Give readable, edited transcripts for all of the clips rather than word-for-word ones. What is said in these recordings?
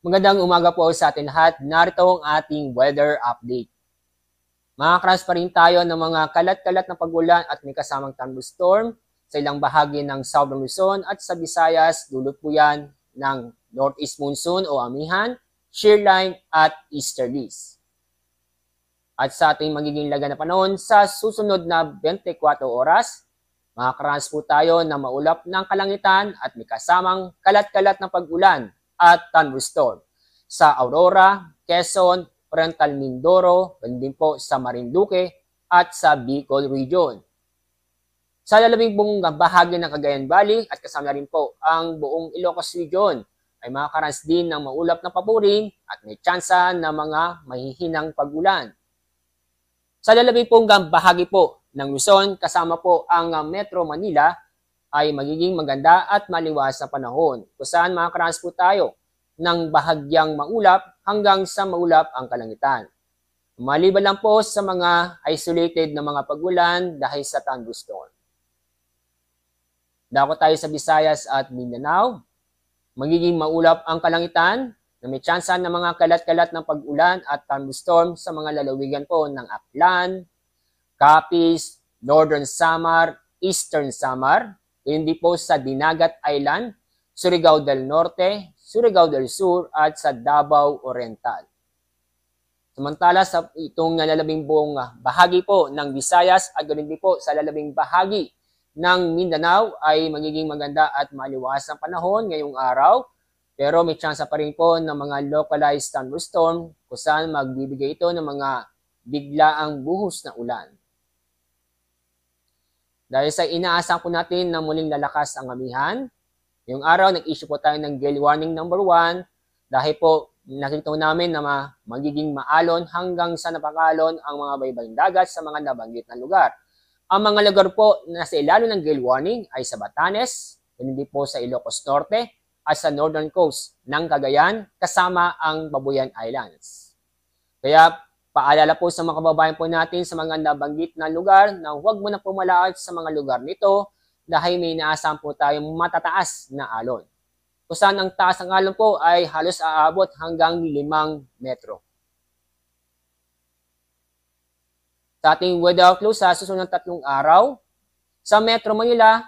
Magandang umaga po sa atin lahat. Narito ang ating weather update. Makakaranas pa rin tayo ng mga kalat-kalat na pag-ulan at may kasamang thunderstorm sa ilang bahagi ng Southern Luzon at sa Visayas. Dulot po yan ng northeast monsoon o amihan, shear line at easterlies. At sa ating magiging laga na panahon, sa susunod na 24 oras, makakaranas po tayo ng maulap ng kalangitan at may kasamang kalat-kalat na pag-ulan at thunderstorm sa Aurora, Quezon, Oriental Mindoro, din po sa Marinduque at sa Bicol Region. Sa lalabing buong bahagi ng Cagayan Valley at kasama rin po ang buong Ilocos Region ay makakaranas din ng maulap na papurin at may tsansa na mga mahihinang pag-ulan. Sa lalabing pong bahagi po ng Luzon kasama po ang Metro Manila ay magiging maganda at maliwas na panahon kung saan makakaranas po tayo ng bahagyang maulap hanggang sa maulap ang kalangitan. Maliban lang po sa mga isolated na mga pag-ulan dahil sa thunderstorm. Dako tayo sa Visayas at Mindanao. Magiging maulap ang kalangitan na may tsansa ng mga kalat-kalat ng pag-ulan at thunderstorm sa mga lalawigan po ng Aklan, Capiz, Northern Samar, Eastern Samar, hindi po sa Dinagat Island, Surigao del Norte, Surigao del Sur at sa Davao Oriental. Samantala sa itong lalabing buong bahagi po ng Visayas at ganoon din po sa lalabing bahagi ng Mindanao ay magiging maganda at maliwas ang panahon ngayong araw. Pero may tsansa pa rin po ng mga localized thunderstorm kung saan magbibigay ito ng mga biglaang buhos na ulan. Dahil sa inaasahan po natin na muling lalakas ang amihan, yung araw nag-issue po tayo ng gale warning number 1 dahil po nakita namin na magiging maalon hanggang sa napakalon ang mga baybaying dagat sa mga nabanggit na lugar. Ang mga lugar po na sa ilalim ng gale warning ay sa Batanes, hindi po sa Ilocos Norte at sa northern coast ng Cagayan kasama ang Babuyan Islands. Kaya paalala po sa mga kababayan po natin sa mga nabanggit na lugar na huwag mo na pumalaot sa mga lugar nito dahil may inaasahan po tayong matataas na alon. Kung saan ang taas ng alon po ay halos aabot hanggang 5 metro. Sa ating weather outlook sa susunod ng 3 araw, sa Metro Manila,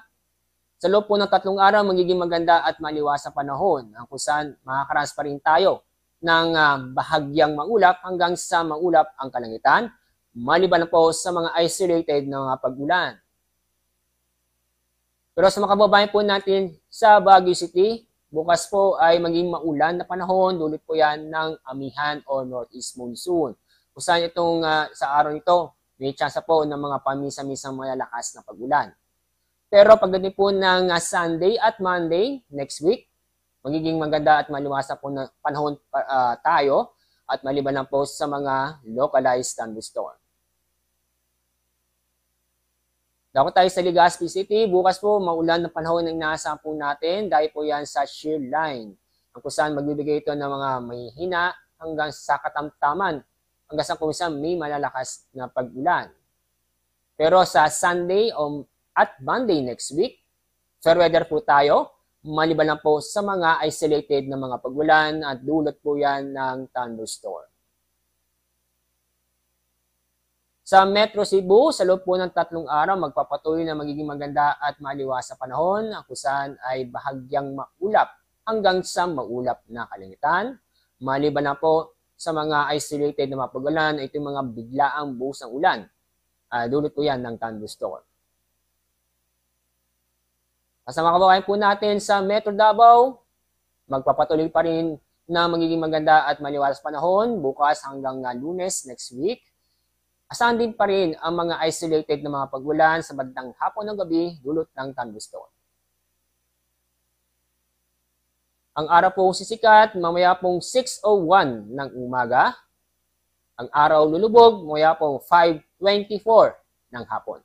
sa loob po ng 3 araw magiging maganda at maliwas ang panahon kung saan makakaranas pa rin tayo ng bahagyang maulap hanggang sa maulap ang kalangitan, maliban po sa mga isolated na mga pag-ulan. Pero sa mga kababayan po natin sa Baguio City, bukas po ay maging maulan na panahon, dulot po yan ng amihan o northeast monsoon. Kung saan itong sa araw nito, may tsansa po ng mga pamisa-misang malalakas na pag-ulan. Pero pagdating po ng Sunday at Monday next week, magiging maganda at maliwasan po na panahon tayo at maliban lang po sa mga localized thunderstorm. Dako tayo sa Legazpi City, bukas po maulan na panahon ng inaasahan po natin dahil po yan sa shear line. Ang kung saan magbibigay ito ng mga mahihina hanggang sa katamtaman hanggang sa kung saan may malalakas na pag-ulan. Pero sa Sunday at Monday next week, fair weather po tayo, maliban lang po sa mga isolated na mga pag-ulan at dulot po yan ng thunderstorm. Sa Metro Cebu, sa loob po ng 3 araw, magpapatuloy na magiging maganda at maliwas sa panahon, kung saan ay bahagyang maulap hanggang sa maulap na kalangitan. Maliban na po sa mga isolated na mga pag-ulan, ito yung mga biglaang buhos ng ulan. Dulot po yan ng thunderstorm. Sa mga kababayan po natin sa Metro Davao, magpapatuloy pa rin na magiging maganda at maliwas panahon bukas hanggang Lunes next week. Asahan din pa rin ang mga isolated na mga pag-ulan sa bandang hapon ng gabi dulot ng thunderstorm. Ang araw po sisikat mamaya pong 6:01 ng umaga. Ang araw lulubog mamaya pong 5:24 ng hapon.